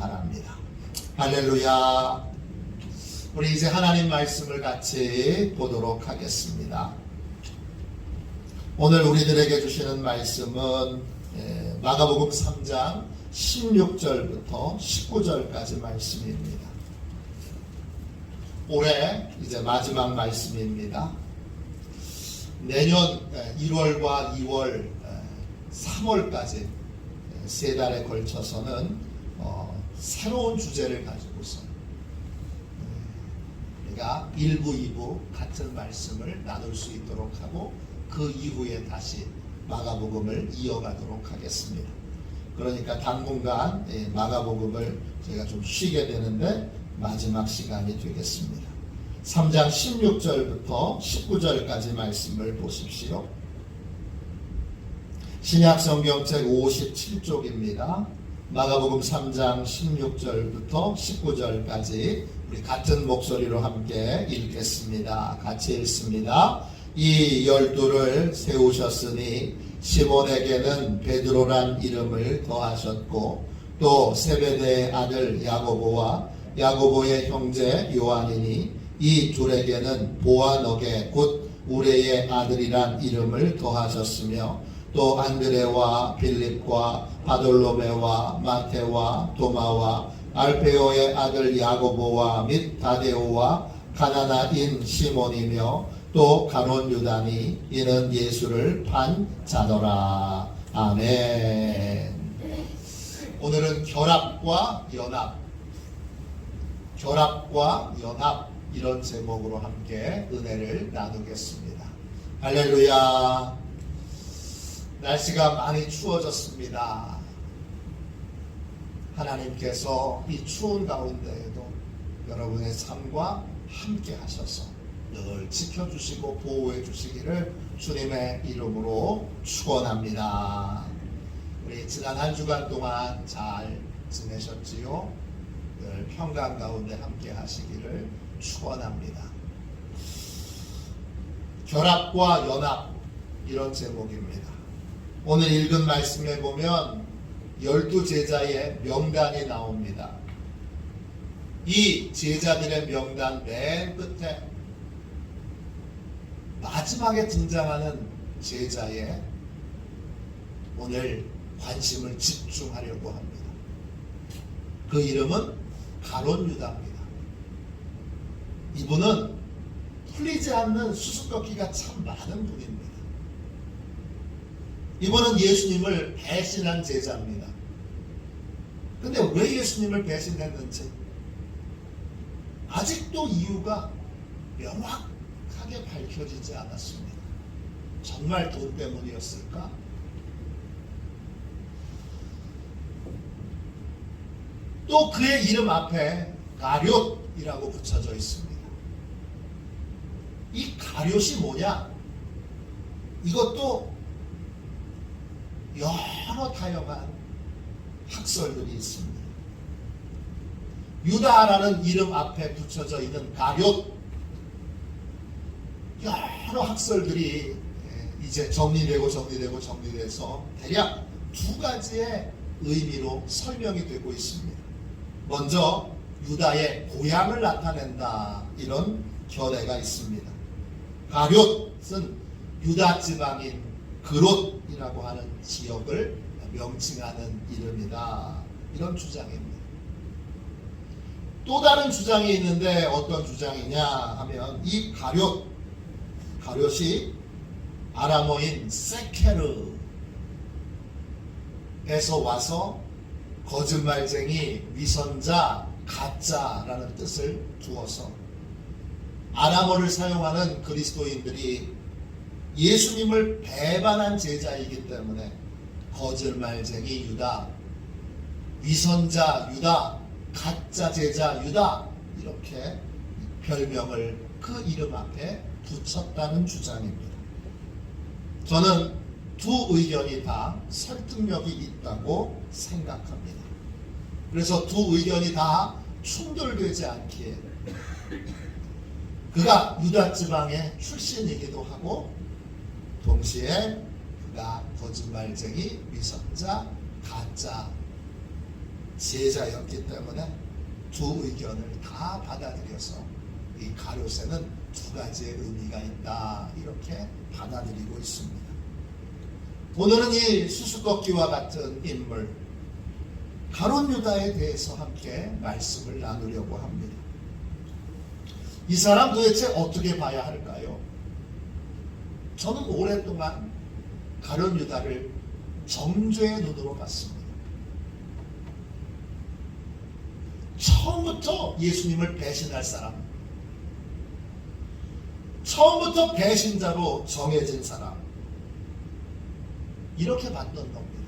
바랍니다. 할렐루야. 우리 이제 하나님 말씀을 같이 보도록 하겠습니다. 오늘 우리들에게 주시는 말씀은 마가복음 3장 16절부터 19절까지 말씀입니다. 올해 이제 마지막 말씀입니다. 내년 1월과 2월, 3월까지 세 달에 걸쳐서는 새로운 주제를 가지고서 우리가 1부, 2부 같은 말씀을 나눌 수 있도록 하고 그 이후에 다시 마가복음을 이어가도록 하겠습니다. 그러니까 당분간 마가복음을 저희가 좀 쉬게 되는데 마지막 시간이 되겠습니다. 3장 16절부터 19절까지 말씀을 보십시오. 신약성경책 57쪽입니다. 마가복음 3장 16절부터 19절까지 우리 같은 목소리로 함께 읽겠습니다. 같이 읽습니다. 이 12를 세우셨으니 시몬에게는 베드로란 이름을 더하셨고 또 세베대의 아들 야고보와 야고보의 형제 요한이니 이 둘에게는 보아너게 곧 우레의 아들이란 이름을 더하셨으며 또 안드레와 빌립과 바돌로메와 마테와 도마와 알페오의 아들 야고보와 및 다데오와 가나나인 시몬이며 또 가룟 유다니 이는 예수를 판 자더라. 아멘. 오늘은 결합과 연합 이런 제목으로 함께 은혜를 나누겠습니다. 할렐루야. 날씨가 많이 추워졌습니다. 하나님께서 이 추운 가운데에도 여러분의 삶과 함께 하셔서 늘 지켜주시고 보호해 주시기를 주님의 이름으로 축원합니다. 우리 지난 한 주간 동안 잘 지내셨지요? 늘 평강 가운데 함께 하시기를 축원합니다. 결합과 연합 이런 제목입니다. 오늘 읽은 말씀에 보면 12제자의 명단이 나옵니다. 이 제자들의 명단 맨 끝에 마지막에 등장하는 제자에 오늘 관심을 집중하려고 합니다. 그 이름은 가룟 유다입니다. 이분은 풀리지 않는 수수께끼가 참 많은 분입니다. 이분은 예수님을 배신한 제자입니다. 근데 왜 예수님을 배신했는지 아직도 이유가 명확하게 밝혀지지 않았습니다. 정말 돈 때문이었을까? 또 그의 이름 앞에 가룟이라고 붙여져 있습니다. 이 가룟이 뭐냐? 이것도 여러 다양한 학설들이 있습니다. 유다라는 이름 앞에 붙여져 있는 가룟, 여러 학설들이 이제 정리돼서 대략 두 가지의 의미로 설명이 되고 있습니다. 먼저 유다의 고향을 나타낸다, 이런 견해가 있습니다. 가룟은 유다 지방인 그롯이라고 하는 지역을 명칭하는 이름이다, 이런 주장입니다. 또 다른 주장이 있는데 어떤 주장이냐 하면 이 가룟이 아람어인 세케르에서 와서 거짓말쟁이, 위선자, 가짜라는 뜻을 두어서 아람어를 사용하는 그리스도인들이 예수님을 배반한 제자이기 때문에 거짓말쟁이 유다, 위선자 유다, 가짜 제자 유다, 이렇게 별명을 그 이름 앞에 붙였다는 주장입니다. 저는 두 의견이 다 설득력이 있다고 생각합니다. 그래서 두 의견이 다 충돌되지 않기에 그가 유다 지방의 출신이기도 하고 동시에 그가 거짓말쟁이, 위선자, 가짜 제자였기 때문에 두 의견을 다 받아들여서 이 가룟새는 두 가지의 의미가 있다, 이렇게 받아들이고 있습니다. 오늘은 이 수수께끼와 같은 인물 가룟 유다에 대해서 함께 말씀을 나누려고 합니다. 이 사람 도대체 어떻게 봐야 할까요? 저는 오랫동안 가룟 유다를 정죄의 눈으로 봤습니다. 처음부터 예수님을 배신할 사람, 처음부터 배신자로 정해진 사람, 이렇게 봤던 겁니다.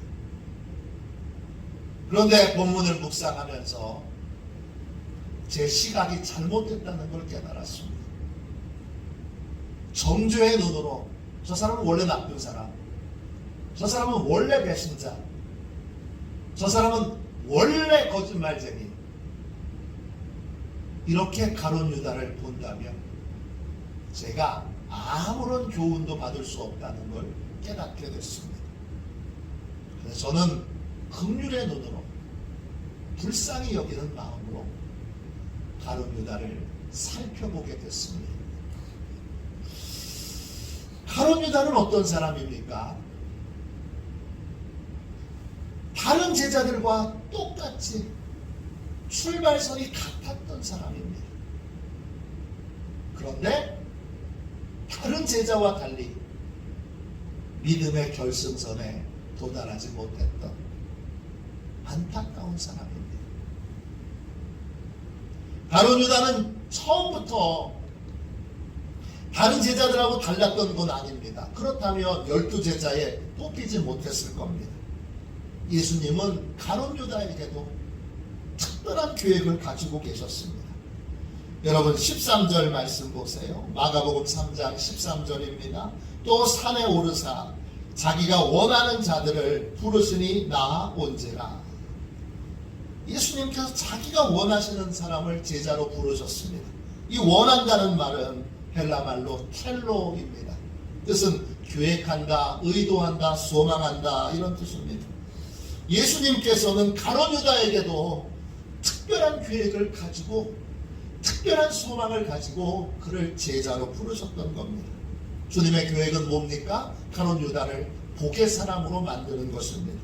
그런데 본문을 묵상하면서 제 시각이 잘못됐다는 걸 깨달았습니다. 정죄의 눈으로 저 사람은 원래 나쁜 사람, 저 사람은 원래 배신자, 저 사람은 원래 거짓말쟁이, 이렇게 가룟 유다를 본다면 제가 아무런 교훈도 받을 수 없다는 걸 깨닫게 됐습니다. 그래서 저는 긍휼의 눈으로, 불쌍히 여기는 마음으로 가룟 유다를 살펴보게 됐습니다. 가룟 유다는 어떤 사람입니까? 다른 제자들과 똑같이 출발선이 같았던 사람입니다. 그런데 다른 제자와 달리 믿음의 결승선에 도달하지 못했던 안타까운 사람입니다. 가룟 유다는 처음부터 다른 제자들하고 달랐던 건 아닙니다. 그렇다면 12제자에 뽑히지 못했을 겁니다. 예수님은 가룟 유다에게도 특별한 계획을 가지고 계셨습니다. 여러분 13절 말씀 보세요. 마가복음 3장 13절입니다. 또 산에 오르사 자기가 원하는 자들을 부르시니 나온지라. 예수님께서 자기가 원하시는 사람을 제자로 부르셨습니다. 이 원한다는 말은 헬라 말로 텔로입니다. 뜻은 계획한다, 의도한다, 소망한다, 이런 뜻입니다. 예수님께서는 가룟 유다에게도 특별한 계획을 가지고 특별한 소망을 가지고 그를 제자로 부르셨던 겁니다. 주님의 계획은 뭡니까? 가룟 유다를 복의 사람으로 만드는 것입니다.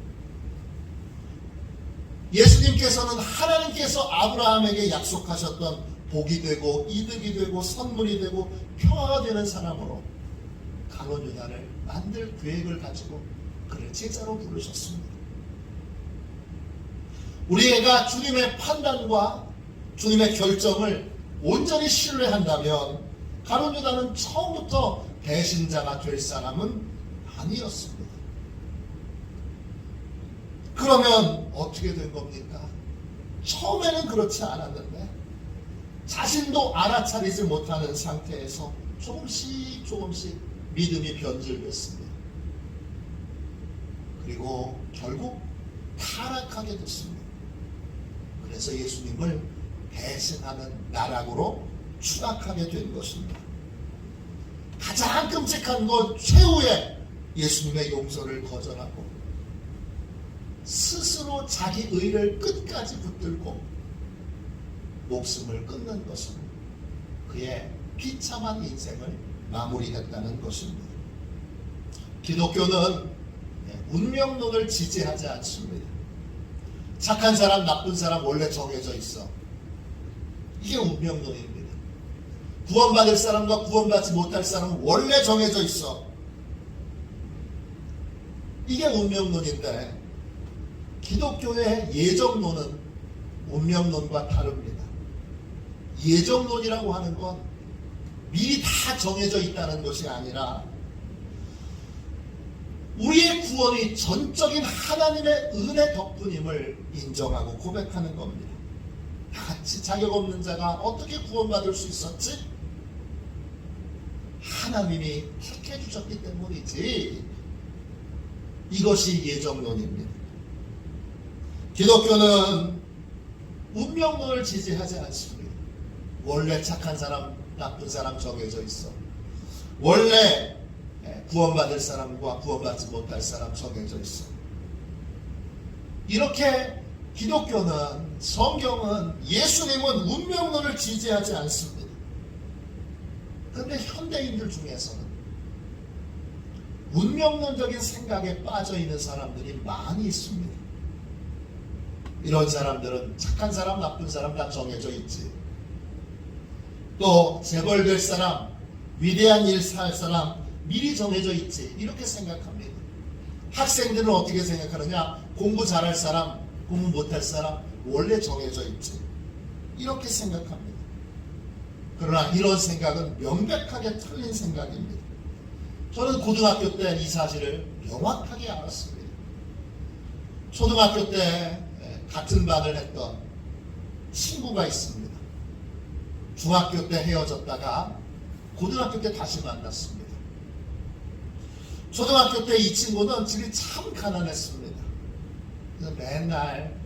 예수님께서는 하나님께서 아브라함에게 약속하셨던 복이 되고 이득이 되고 선물이 되고 평화가 되는 사람으로 가룟 유다를 만들 계획을 가지고 그를 제자로 부르셨습니다. 우리가 주님의 판단과 주님의 결정을 온전히 신뢰한다면 가룟 유다는 처음부터 배신자가 될 사람은 아니었습니다. 그러면 어떻게 된 겁니까? 처음에는 그렇지 않았는데 자신도 알아차리지 못하는 상태에서 조금씩 믿음이 변질됐습니다. 그리고 결국 타락하게 됐습니다. 그래서 예수님을 배신하는 나락으로 추락하게 된 것입니다. 가장 끔찍한 건 최후의 예수님의 용서를 거절하고 스스로 자기 의를 끝까지 붙들고 목숨을 끊는 것은 그의 비참한 인생을 마무리했다는 것입니다. 기독교는 운명론을 지지하지 않습니다. 착한 사람, 나쁜 사람 원래 정해져 있어. 이게 운명론입니다. 구원받을 사람과 구원받지 못할 사람은 원래 정해져 있어. 이게 운명론인데 기독교의 예정론은 운명론과 다릅니다. 예정론이라고 하는 건 미리 다 정해져 있다는 것이 아니라 우리의 구원이 전적인 하나님의 은혜 덕분임을 인정하고 고백하는 겁니다. 같이 자격 없는 자가 어떻게 구원받을 수 있었지? 하나님이 택해 주셨기 때문이지. 이것이 예정론입니다. 기독교는 운명론을 지지하지 않습니다. 원래 착한 사람, 나쁜 사람 정해져 있어. 원래 구원받을 사람과 구원받지 못할 사람 정해져 있어. 이렇게 기독교는, 성경은, 예수님은 운명론을 지지하지 않습니다. 그런데 현대인들 중에서는 운명론적인 생각에 빠져 있는 사람들이 많이 있습니다. 이런 사람들은 착한 사람, 나쁜 사람 다 정해져 있지. 또 재벌될 사람, 위대한 일 살 사람 미리 정해져 있지. 이렇게 생각합니다. 학생들은 어떻게 생각하느냐? 공부 잘할 사람, 공부 못할 사람 원래 정해져 있지. 이렇게 생각합니다. 그러나 이런 생각은 명백하게 틀린 생각입니다. 저는 고등학교 때 이 사실을 명확하게 알았습니다. 초등학교 때 같은 반을 했던 친구가 있습니다. 중학교 때 헤어졌다가 고등학교 때 다시 만났습니다. 초등학교 때 이 친구는 집이 참 가난했습니다. 그래서 맨날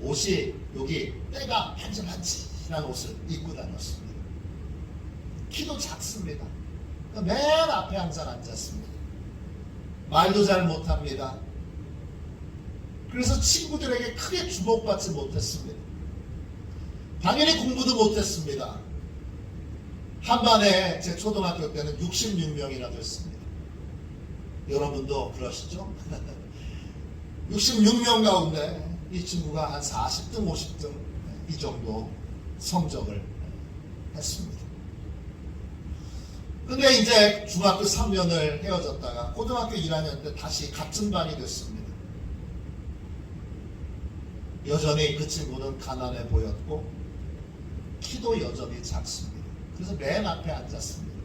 옷이 여기 때가 반질반질한 옷을 입고 다녔습니다. 키도 작습니다. 맨 앞에 항상 앉았습니다. 말도 잘 못합니다. 그래서 친구들에게 크게 주목받지 못했습니다. 당연히 공부도 못했습니다. 한 반에 제 초등학교 때는 66명이나 됐습니다. 여러분도 그러시죠? 66명 가운데 이 친구가 한 40등, 50등 이 정도 성적을 했습니다. 근데 이제 중학교 3년을 헤어졌다가 고등학교 1학년 때 다시 같은 반이 됐습니다. 여전히 그 친구는 가난해 보였고 키도 여전히 작습니다. 그래서 맨 앞에 앉았습니다.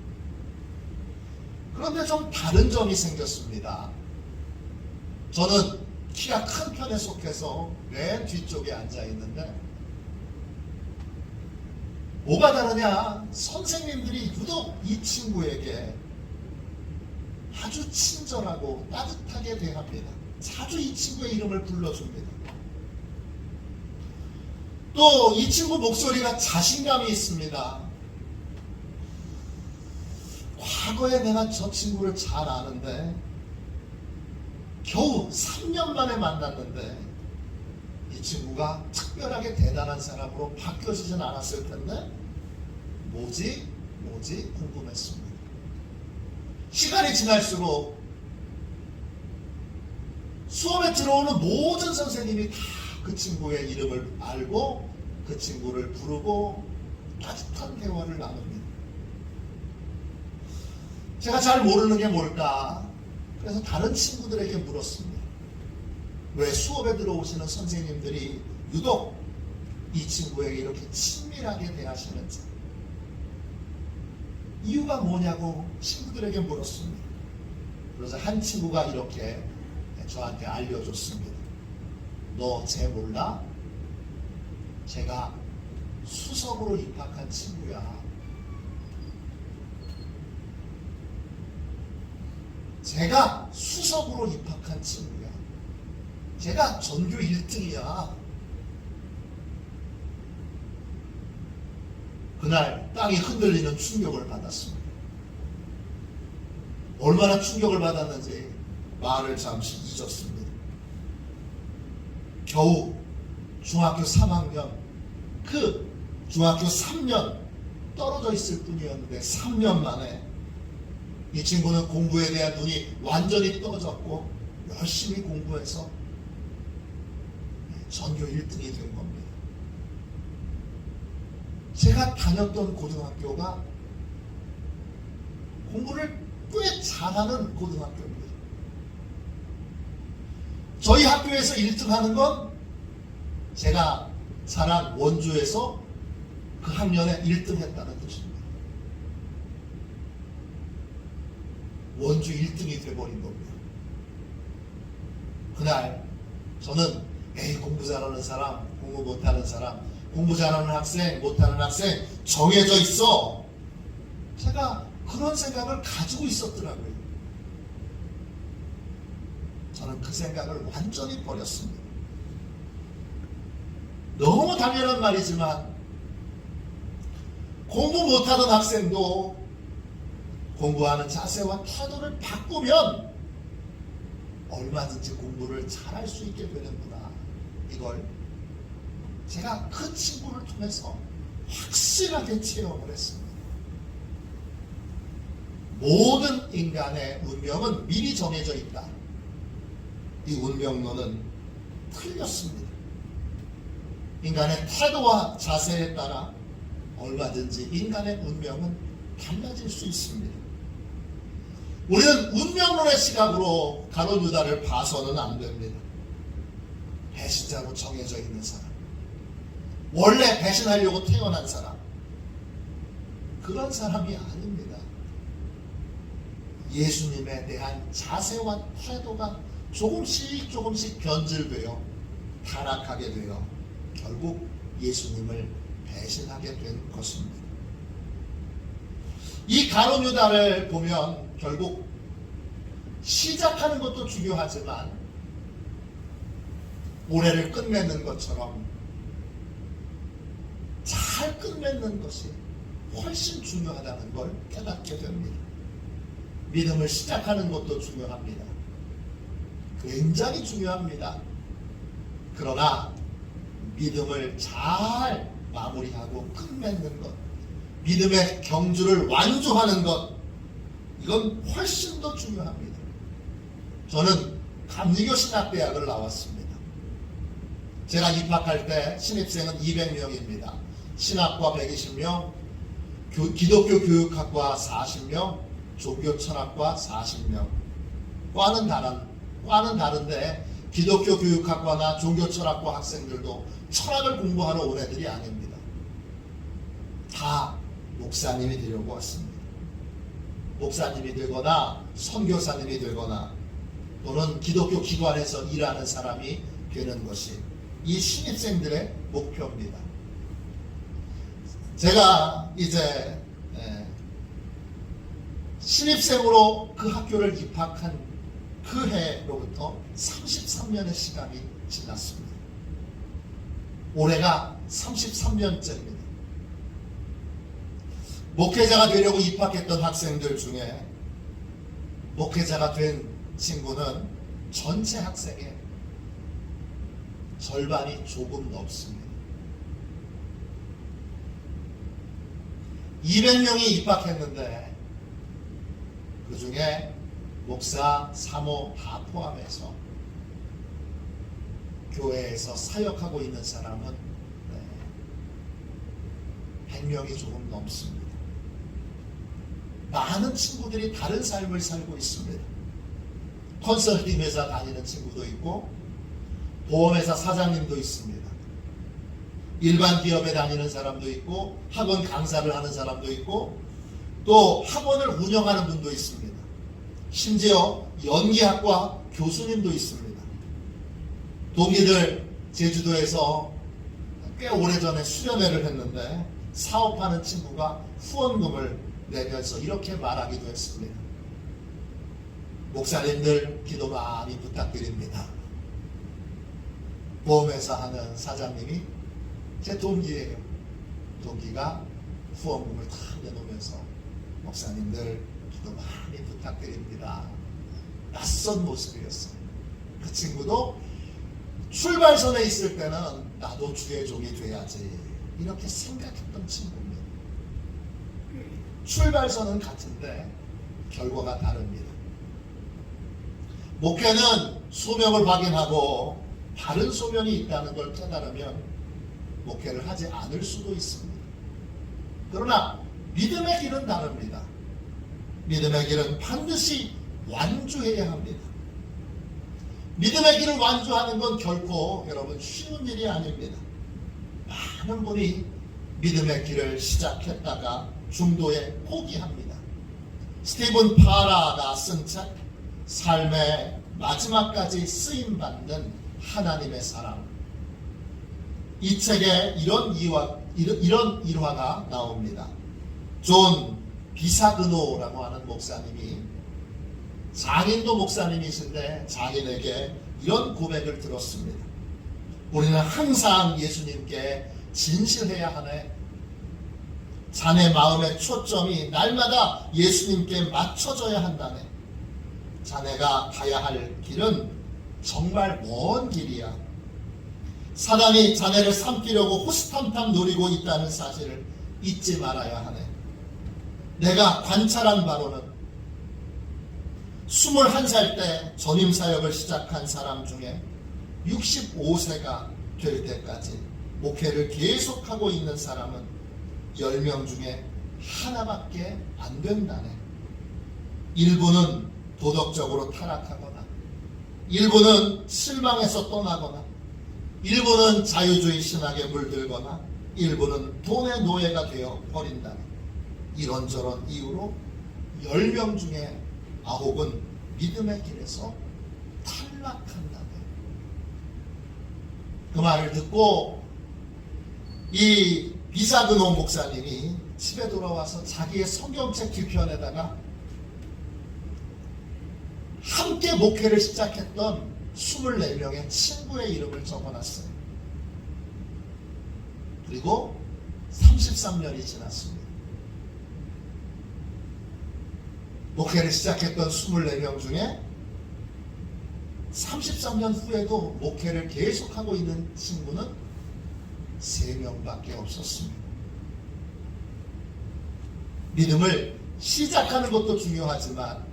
그런데 좀 다른 점이 생겼습니다. 저는 키가 큰 편에 속해서 맨 뒤쪽에 앉아 있는데 뭐가 다르냐? 선생님들이 유독 이 친구에게 아주 친절하고 따뜻하게 대합니다. 자주 이 친구의 이름을 불러줍니다. 또 이 친구 목소리가 자신감이 있습니다. 과거에 내가 저 친구를 잘 아는데 겨우 3년 만에 만났는데 이 친구가 특별하게 대단한 사람으로 바뀌어지진 않았을 텐데 뭐지 궁금했습니다. 시간이 지날수록 수업에 들어오는 모든 선생님이 다 그 친구의 이름을 알고 그 친구를 부르고 따뜻한 대화를 나눕니다. 제가 잘 모르는 게 뭘까? 그래서 다른 친구들에게 물었습니다. 왜 수업에 들어오시는 선생님들이 유독 이 친구에게 이렇게 친밀하게 대하시는지, 이유가 뭐냐고 친구들에게 물었습니다. 그래서 한 친구가 이렇게 저한테 알려줬습니다. 너 쟤 몰라? 제가 수석으로 입학한 친구야. 제가 수석으로 입학한 친구야. 제가 전교 1등이야. 그날 땅이 흔들리는 충격을 받았습니다. 얼마나 충격을 받았는지 말을 잠시 잊었습니다. 겨우 중학교 3학년, 그 중학교 3년 떨어져 있을 뿐이었는데 3년 만에 이 친구는 공부에 대한 눈이 완전히 떠졌고 열심히 공부해서 전교 1등이 된 겁니다. 제가 다녔던 고등학교가 공부를 꽤 잘하는 고등학교입니다. 저희 학교에서 1등 하는 건 제가 자란 원주에서 그 학년에 1등 했다는 뜻입니다. 원주 1등이 돼버린 겁니다. 그날 저는 공부 잘하는 사람, 공부 못하는 사람, 공부 잘하는 학생, 못하는 학생 정해져 있어. 제가 그런 생각을 가지고 있었더라고요. 저는 그 생각을 완전히 버렸습니다. 너무 당연한 말이지만 공부 못하던 학생도 공부하는 자세와 태도를 바꾸면 얼마든지 공부를 잘할 수 있게 되는구나. 이걸 제가 그 친구를 통해서 확실하게 체험을 했습니다. 모든 인간의 운명은 미리 정해져 있다. 이 운명론은 틀렸습니다. 인간의 태도와 자세에 따라 얼마든지 인간의 운명은 달라질 수 있습니다. 우리는 운명론의 시각으로 가룟 유다를 봐서는 안 됩니다. 배신자로 정해져 있는 사람, 원래 배신하려고 태어난 사람, 그런 사람이 아닙니다. 예수님에 대한 자세와 태도가 조금씩 변질되어 타락하게 되어 결국 예수님을 배신하게 된 것입니다. 이 가룟 유다를 보면 결국 시작하는 것도 중요하지만 올해를 끝맺는 것처럼 잘 끝맺는 것이 훨씬 중요하다는 걸 깨닫게 됩니다. 믿음을 시작하는 것도 중요합니다. 굉장히 중요합니다. 그러나 믿음을 잘 마무리하고 끝맺는 것, 믿음의 경주를 완주하는 것, 이건 훨씬 더 중요합니다. 저는 감리교 신학대학을 나왔습니다. 제가 입학할 때 신입생은 200명입니다. 신학과 120명, 기독교 교육학과 40명, 종교 철학과 40명. 과는 다른데 기독교 교육학과나 종교 철학과 학생들도 철학을 공부하러 온 애들이 아닙니다. 다 목사님이 되려고 왔습니다. 목사님이 되거나 선교사님이 되거나 또는 기독교 기관에서 일하는 사람이 되는 것이 이 신입생들의 목표입니다. 제가 이제 신입생으로 그 학교를 입학한 그 해로부터 33년의 시간이 지났습니다. 올해가 33년째입니다. 목회자가 되려고 입학했던 학생들 중에 목회자가 된 친구는 전체 학생의 절반이 조금 넘습니다. 200명이 입학했는데 그 중에 목사, 사모 다 포함해서 교회에서 사역하고 있는 사람은 100명이 조금 넘습니다. 많은 친구들이 다른 삶을 살고 있습니다. 컨설팅 회사 다니는 친구도 있고 보험회사 사장님도 있습니다. 일반 기업에 다니는 사람도 있고 학원 강사를 하는 사람도 있고 또 학원을 운영하는 분도 있습니다. 심지어 연기학과 교수님도 있습니다. 동기들 제주도에서 꽤 오래전에 수련회를 했는데 사업하는 친구가 후원금을 내면서 이렇게 말하기도 했습니다. 목사님들 기도 많이 부탁드립니다. 보험회사 하는 사장님이 제 동기예요. 동기가 후원금을 다 내놓으면서 목사님들 기도 많이 부탁드립니다. 낯선 모습이었어요. 그 친구도 출발선에 있을 때는 나도 주의 종이 돼야지 이렇게 생각했던 친구입니다. 출발선은 같은데 결과가 다릅니다. 목회는 소명을 확인하고 다른 소명이 있다는 걸 깨달으면 목회를 하지 않을 수도 있습니다. 그러나 믿음의 길은 다릅니다. 믿음의 길은 반드시 완주해야 합니다. 믿음의 길을 완주하는 건 결코 여러분 쉬운 일이 아닙니다. 많은 분이 믿음의 길을 시작했다가 중도에 포기합니다. 스티븐 파라가 쓴 책 삶의 마지막까지 쓰임받는 하나님의 사랑, 이 책에 이런 일화가 나옵니다. 존 비사그노라고 하는 목사님이 장인도 목사님이신데 장인에게 이런 고백을 들었습니다. 우리는 항상 예수님께 진실해야 하네. 자네 마음의 초점이 날마다 예수님께 맞춰져야 한다네. 자네가 가야 할 길은 정말 먼 길이야. 사단이 자네를 삼키려고 호시탐탐 노리고 있다는 사실을 잊지 말아야 하네. 내가 관찰한 바로는 21살 때 전임사역을 시작한 사람 중에 65세가 될 때까지 목회를 계속하고 있는 사람은 10명 중에 하나밖에 안 된다네. 일부는 도덕적으로 타락하거나, 일부는 실망해서 떠나거나, 일부는 자유주의 신학에 물들거나, 일부는 돈의 노예가 되어 버린다네. 이런저런 이유로 10명 중에 9은 믿음의 길에서 탈락한다네. 그 말을 듣고 이 비사그노 목사님이 집에 돌아와서 자기의 성경책 뒤편에다가 함께 목회를 시작했던 24명의 친구의 이름을 적어놨어요. 그리고 33년이 지났습니다. 목회를 시작했던 24명 중에 33년 후에도 목회를 계속하고 있는 친구는 3명밖에 없었습니다. 믿음을 시작하는 것도 중요하지만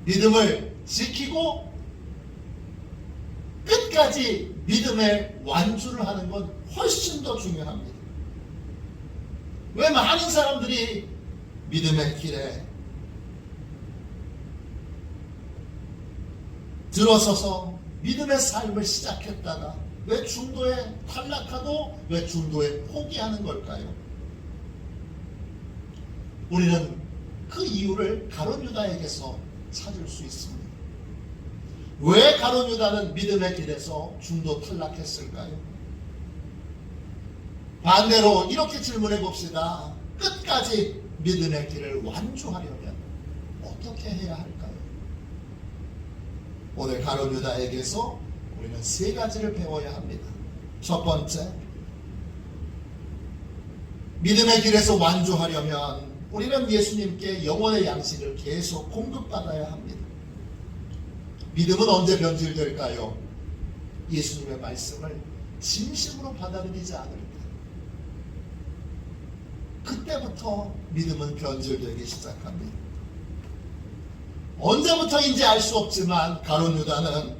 믿음을 지키고 끝까지 믿음의 완주를 하는 건 훨씬 더 중요합니다. 왜 많은 사람들이 믿음의 길에 들어서서 믿음의 삶을 시작했다가 왜 중도에 탈락하고 왜 중도에 포기하는 걸까요? 우리는 그 이유를 가룟 유다에게서 찾을 수 있습니다. 왜 가룟 유다는 믿음의 길에서 중도 탈락했을까요? 반대로 이렇게 질문해 봅시다. 끝까지 믿음의 길을 완주하려면 어떻게 해야 할까요? 오늘 가룟 유다에게서 우리는 3가지를 배워야 합니다. 첫 번째, 믿음의 길에서 완주하려면 우리는 예수님께 영혼의 양식을 계속 공급받아야 합니다. 믿음은 언제 변질될까요? 예수님의 말씀을 진심으로 받아들이지 않을 때. 그때부터 믿음은 변질되기 시작합니다. 언제부터인지 알 수 없지만 가룟 유다는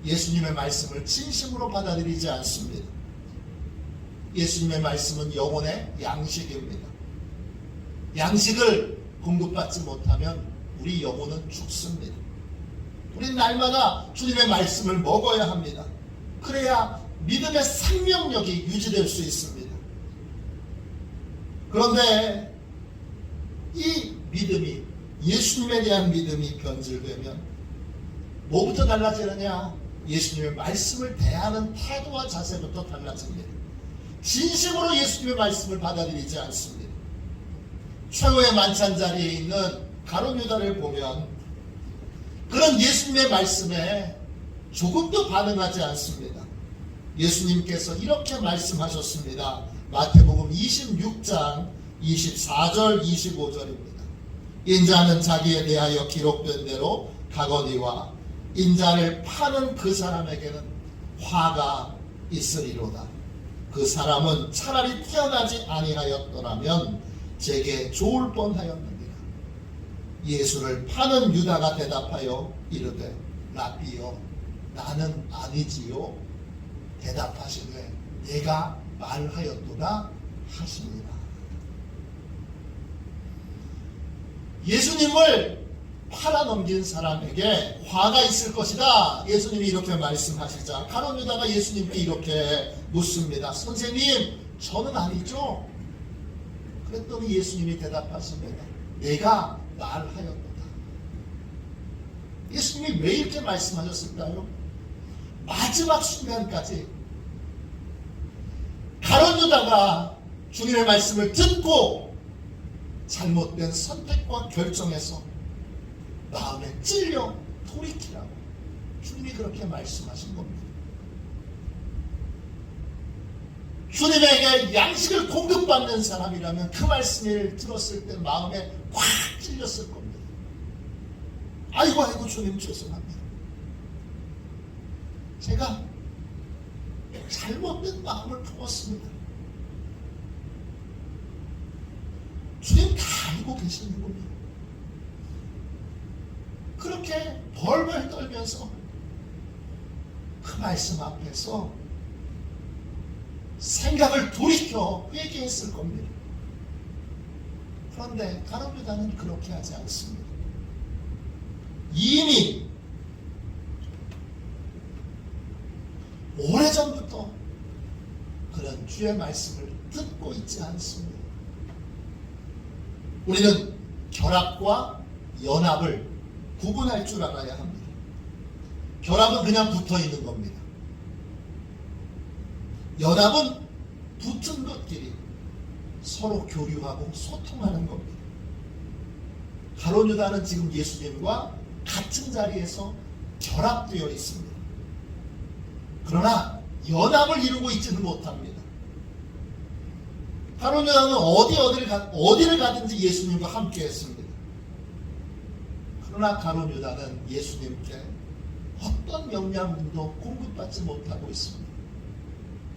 예수님의 말씀을 진심으로 받아들이지 않습니다. 예수님의 말씀은 영혼의 양식입니다. 양식을 공급받지 못하면 우리 영혼은 죽습니다. 우리는 날마다 주님의 말씀을 먹어야 합니다. 그래야 믿음의 생명력이 유지될 수 있습니다. 그런데 이 믿음이, 예수님에 대한 믿음이 변질되면 뭐부터 달라지느냐? 예수님의 말씀을 대하는 태도와 자세부터 달라집니다. 진심으로 예수님의 말씀을 받아들이지 않습니다. 최후의 만찬 자리에 있는 가룟 유다를 보면 그런 예수님의 말씀에 조금도 반응하지 않습니다. 예수님께서 이렇게 말씀하셨습니다. 마태복음 26장 24절 25절입니다. 인자는 자기에 대하여 기록된 대로 가거니와 인자를 파는 그 사람에게는 화가 있으리로다. 그 사람은 차라리 태어나지 아니하였더라면 제게 좋을 뻔하였느니라. 예수를 파는 유다가 대답하여 이르되 라비여 나는 아니지요. 대답하시되 내가 말하였도다 하시니라. 예수님을 팔아넘긴 사람에게 화가 있을 것이다. 예수님이 이렇게 말씀하시자 가룟 유다가 예수님께 이렇게 묻습니다. 선생님, 저는 아니죠? 그랬더니 예수님이 대답하십니다. 내가 말하였도다. 예수님이 왜 이렇게 말씀하셨을까요? 마지막 순간까지 가룟 유다가 주님의 말씀을 듣고 잘못된 선택과 결정에서 마음에 찔려 돌이키라고 주님이 그렇게 말씀하신 겁니다. 주님에게 양식을 공급받는 사람이라면 그 말씀을 들었을 때 마음에 확 찔렸을 겁니다. 아이고 주님 죄송합니다. 제가 잘못된 마음을 품었습니다. 주님 다 알고 계시는 겁니다. 그렇게 벌벌 떨면서 그 말씀 앞에서 생각을 돌이켜 회개했을 겁니다. 그런데 가룟 유다는 그렇게 하지 않습니다. 이미 오래전부터 그런 주의 말씀을 듣고 있지 않습니다. 우리는 결합과 연합을 구분할 줄 알아야 합니다. 결합은 그냥 붙어 있는 겁니다. 연합은 붙은 것끼리 서로 교류하고 소통하는 겁니다. 가룟 유다는 지금 예수님과 같은 자리에서 결합되어 있습니다. 그러나 연합을 이루고 있지는 못합니다. 가룟 유다는 어디를 가든지 예수님과 함께 했습니다. 그러나 가룟 유다는 예수님께 어떤 영양분도 공급받지 못하고 있습니다.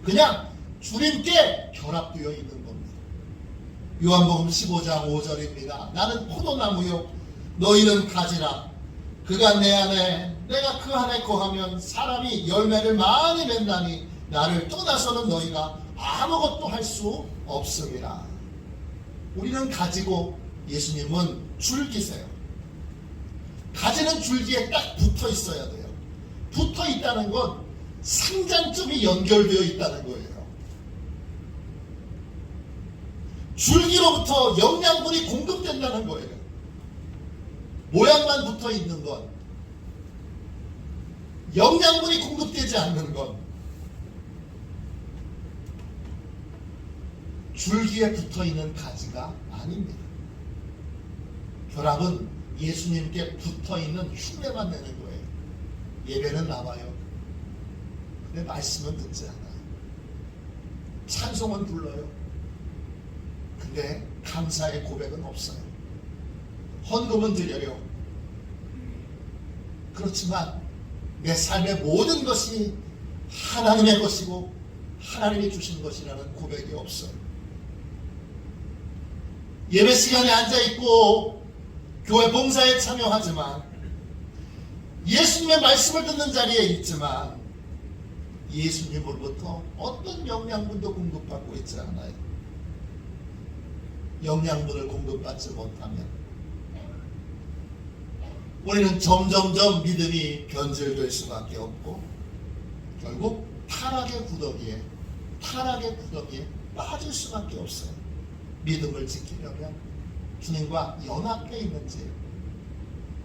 그냥 주님께 결합되어 있는 겁니다. 요한복음 15장 5절입니다. 나는 포도나무요 너희는 가지라. 그가 내 안에 내가 그 안에 거하면 사람이 열매를 많이 맺나니 나를 떠나서는 너희가 아무것도 할 수 없음이라. 우리는 가지고 예수님은 줄기세요. 가지는 줄기에 딱 붙어 있어야 돼요. 붙어 있다는 건 상장점이 연결되어 있다는 거예요. 줄기로부터 영양분이 공급된다는 거예요. 모양만 붙어 있는 건, 영양분이 공급되지 않는 건 줄기에 붙어 있는 가지가 아닙니다. 결합은 예수님께 붙어 있는 흉내만 내는 거예요. 예배는 나와요. 근데 말씀은 듣지 않아요. 찬송은 불러요. 근데 감사의 고백은 없어요. 헌금은 드려요. 그렇지만 내 삶의 모든 것이 하나님의 것이고 하나님이 주신 것이라는 고백이 없어요. 예배 시간에 앉아있고 교회 봉사에 참여하지만 예수님의 말씀을 듣는 자리에 있지만 예수님으로부터 어떤 영양분도 공급받고 있지 않아요. 영양분을 공급받지 못하면 우리는 점점점 믿음이 변질될 수밖에 없고 결국 타락의 구덩이에 빠질 수밖에 없어요. 믿음을 지키려면 주님과 연합해 있는지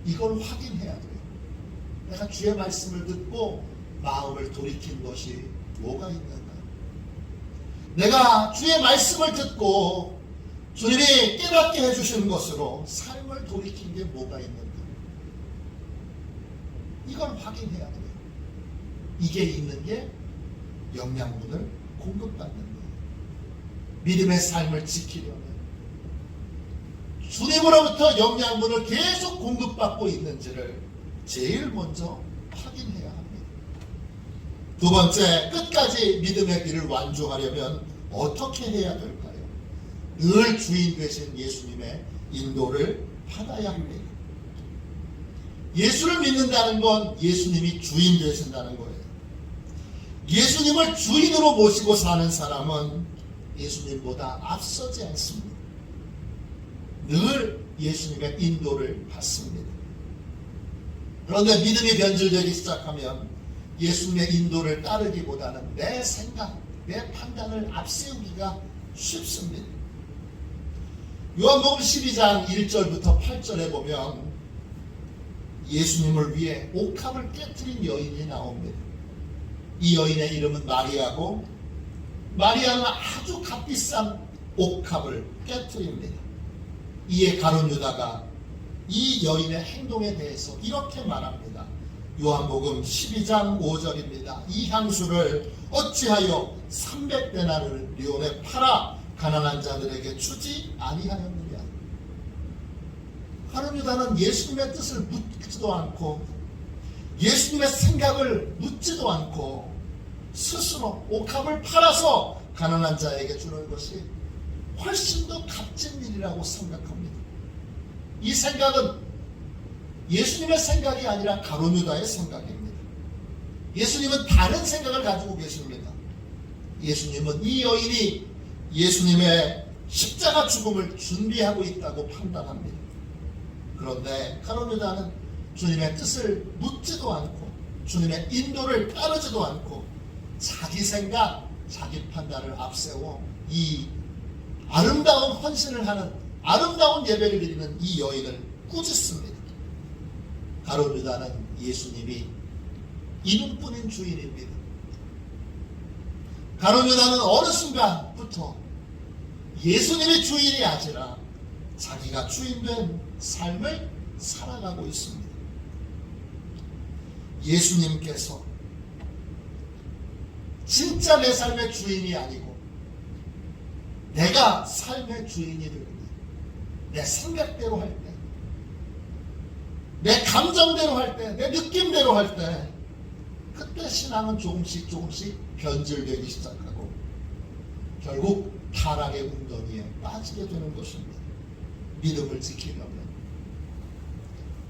이걸 확인해야 돼요. 내가 주의 말씀을 듣고 마음을 돌이킨 것이 뭐가 있는가? 내가 주의 말씀을 듣고 주님이 깨닫게 해주신 것으로 삶을 돌이킨 게 뭐가 있는가? 이걸 확인해야 돼요. 이게 있는 게 영양분을 공급받는 거예요. 믿음의 삶을 지키려면 주님으로부터 영양분을 계속 공급받고 있는지를 제일 먼저 확인해야 합니다. 두 번째, 끝까지 믿음의 길을 완주하려면 어떻게 해야 될까요? 늘 주인 되신 예수님의 인도를 받아야 합니다. 예수를 믿는다는 건 예수님이 주인 되신다는 거예요. 예수님을 주인으로 모시고 사는 사람은 예수님보다 앞서지 않습니다. 늘 예수님의 인도를 받습니다. 그런데 믿음이 변질되기 시작하면 예수님의 인도를 따르기보다는 내 생각, 내 판단을 앞세우기가 쉽습니다. 요한복음 12장 1절부터 8절에 보면 예수님을 위해 옥합을 깨트린 여인이 나옵니다. 이 여인의 이름은 마리아고 마리아는 아주 값비싼 옥합을 깨트립니다. 이에 가룟 유다가 이 여인의 행동에 대해서 이렇게 말합니다. 요한복음 12장 5절입니다. 이 향수를 어찌하여 300데나리온에 팔아 가난한 자들에게 주지 아니하였느냐. 가룟 유다는 예수님의 뜻을 묻지도 않고 예수님의 생각을 묻지도 않고 스스로 옥합을 팔아서 가난한 자에게 주는 것이 훨씬 더 값진 일이라고 생각합니다. 이 생각은 예수님의 생각이 아니라 가룟 유다의 생각입니다. 예수님은 다른 생각을 가지고 계십니다. 예수님은 이 여인이 예수님의 십자가 죽음을 준비하고 있다고 판단합니다. 그런데 가룟 유다는 주님의 뜻을 묻지도 않고 주님의 인도를 따르지도 않고 자기 생각, 자기 판단을 앞세워 이 아름다운 헌신을 하는, 아름다운 예배를 드리는 이 여인을 꾸짖습니다. 가룟 유다는 예수님이 이름뿐인 주인입니다. 가룟 유다는 어느 순간부터 예수님이 주인이 아니라 자기가 주인된 삶을 살아가고 있습니다. 예수님께서 진짜 내 삶의 주인이 아니고 내가 삶의 주인이 되는 내 생각대로 할 때, 내 감정대로 할 때, 내 느낌대로 할 때, 그때 신앙은 조금씩 변질되기 시작하고 결국 타락의 웅덩이에 빠지게 되는 것입니다. 믿음을 지키려면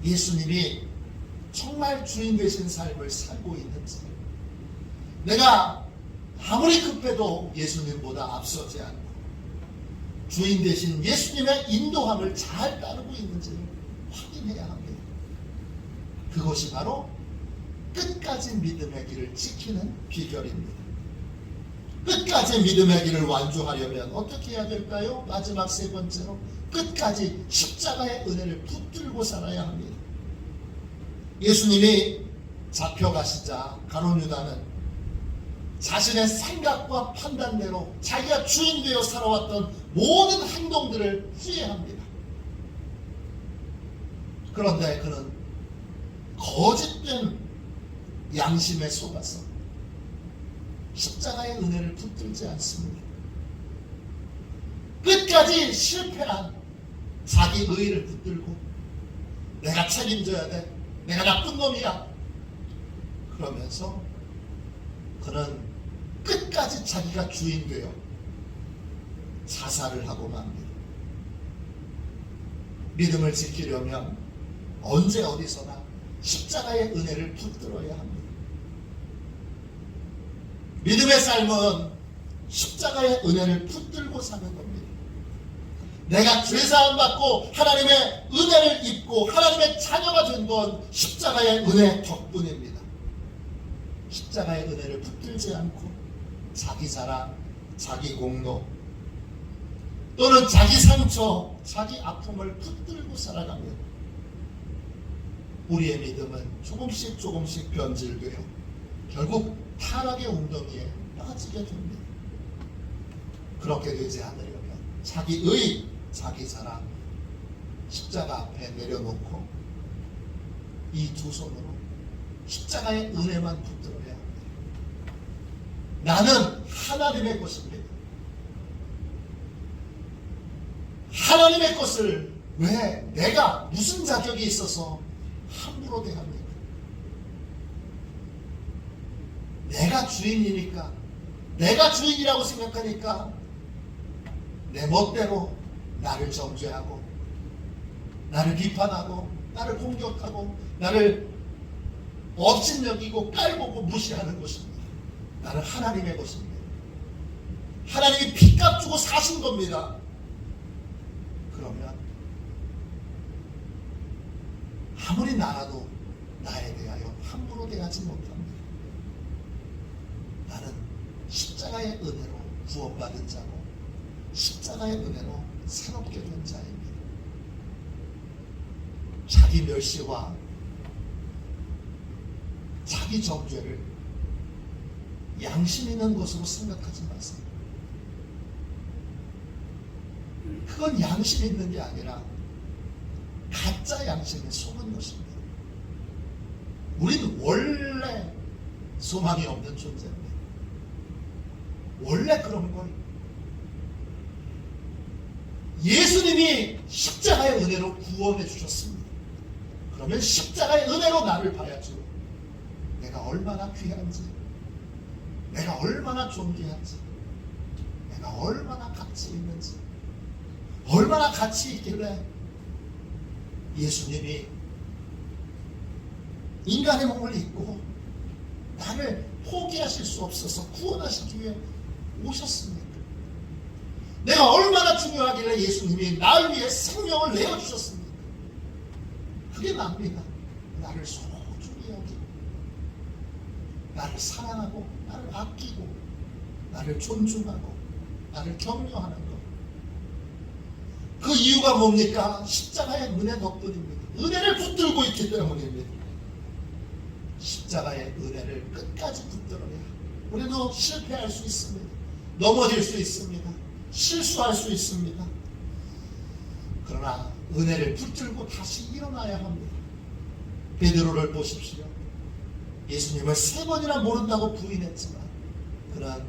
예수님이 정말 주인 되신 삶을 살고 있는지, 내가 아무리 급해도 예수님보다 앞서지 않고 주인 되신 예수님의 인도함을 잘 따르고 있는지를 확인해야 합니다. 그것이 바로 끝까지 믿음의 길을 지키는 비결입니다. 끝까지 믿음의 길을 완주하려면 어떻게 해야 될까요? 마지막 세 번째로 끝까지 십자가의 은혜를 붙들고 살아야 합니다. 예수님이 잡혀가시자 가룟 유다는 자신의 생각과 판단대로 자기가 주인 되어 살아왔던 모든 행동들을 후회합니다. 그런데 그는 거짓된 양심에 속아서 십자가의 은혜를 붙들지 않습니다. 끝까지 실패한 자기 의의를 붙들고 내가 책임져야 돼, 내가 나쁜 놈이야 그러면서 그는 끝까지 자기가 주인 되어 자살을 하고 맙니다. 믿음을 지키려면 언제 어디서나 십자가의 은혜를 붙들어야 합니다. 믿음의 삶은 십자가의 은혜를 붙들고 사는 겁니다. 내가 죄사함 받고 하나님의 은혜를 입고 하나님의 자녀가 된 건 십자가의 은혜 덕분입니다. 십자가의 은혜를 붙들지 않고 자기 자랑, 자기 공로 또는 자기 상처, 자기 아픔을 붙들고 살아가면 우리의 믿음은 조금씩 변질되어 결국 타락의 웅덩이에 빠지게 됩니다. 그렇게 되지 않으려면 자기의, 자기 자랑, 십자가 앞에 내려놓고 이 두 손으로 십자가의 은혜만 붙들어야 합니다. 나는 하나님의 것입니다. 하나님의 것을 왜 내가 무슨 자격이 있어서 함부로 대합니까? 내가 주인이니까, 내가 주인이라고 생각하니까 내 멋대로 나를 정죄하고 나를 비판하고 나를 공격하고 나를 업신여기고 깔보고 무시하는 것입니다. 나는 하나님의 것입니다. 하나님이 피값 주고 사신 겁니다. 그러면 아무리 나라도 나에 대하여 함부로 대하지 못합니다. 나는 십자가의 은혜로 구원받은 자고 십자가의 은혜로 새롭게 된 자입니다. 자기 멸시와 자기 정죄를 양심 있는 것으로 생각하지 마세요. 그건 양심 있는 게 아니라 가짜 양심에 속은 것입니다. 우리는 원래 소망이 없는 존재입니다. 원래 그런 걸 예수님이 십자가의 은혜로 구원해 주셨습니다. 그러면 십자가의 은혜로 나를 봐야죠. 내가 얼마나 귀한지, 내가 얼마나 존귀한지, 내가 얼마나 가치 있는지, 얼마나 가치 있길래 예수님이 인간의 몸을 입고 나를 포기하실 수 없어서 구원하시기 위해 오셨습니까? 내가 얼마나 중요하길래 예수님이 나를 위해 생명을 내어주셨습니까? 그게 납니다. 나를 소중히 여기고, 나를 사랑하고, 나를 아끼고, 나를 존중하고, 나를 격려하는 것. 그 이유가 뭡니까? 십자가의 은혜 덕분입니다. 은혜를 붙들고 있기 때문입니다. 십자가의 은혜를 끝까지 붙들어야 우리도 실패할 수 있습니다. 넘어질 수 있습니다. 실수할 수 있습니다. 그러나 은혜를 붙들고 다시 일어나야 합니다. 베드로를 보십시오. 예수님을 3번이나 모른다고 부인했지만 그는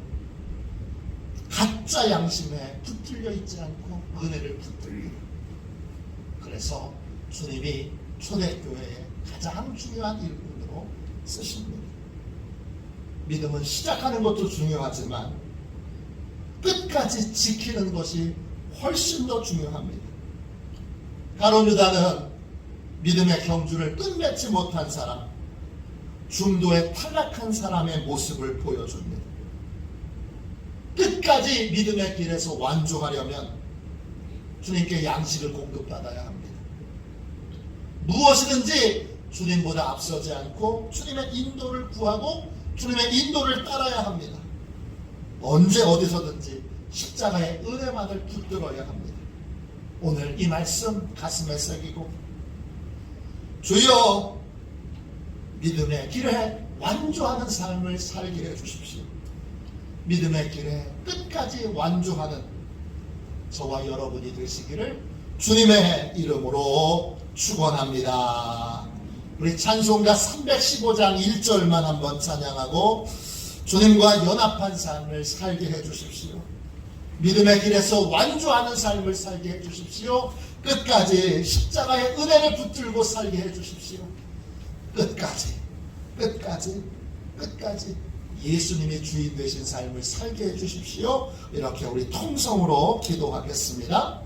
가짜 양심에 붙들려 있지 않고 은혜를 붙들리고, 그래서 주님이 초대교회의 가장 중요한 일꾼으로 쓰십니다. 믿음은 시작하는 것도 중요하지만 끝까지 지키는 것이 훨씬 더 중요합니다. 가룟 유다는 믿음의 경주를 끝맺지 못한 사람, 중도에 탈락한 사람의 모습을 보여줍니다. 끝까지 믿음의 길에서 완주하려면 주님께 양식을 공급받아야 합니다. 무엇이든지 주님보다 앞서지 않고 주님의 인도를 구하고 주님의 인도를 따라야 합니다. 언제 어디서든지 십자가의 은혜만을 붙들어야 합니다. 오늘 이 말씀 가슴에 새기고, 주여 믿음의 길에 완주하는 삶을 살게 해주십시오. 믿음의 길에 끝까지 완주하는 저와 여러분이 되시기를 주님의 이름으로 축원합니다. 우리 찬송가 315장 1절만 한번 찬양하고 주님과 연합한 삶을 살게 해주십시오. 믿음의 길에서 완주하는 삶을 살게 해주십시오. 끝까지 십자가의 은혜를 붙들고 살게 해주십시오. 끝까지 예수님이 주인 되신 삶을 살게 해주십시오. 이렇게 우리 통성으로 기도하겠습니다.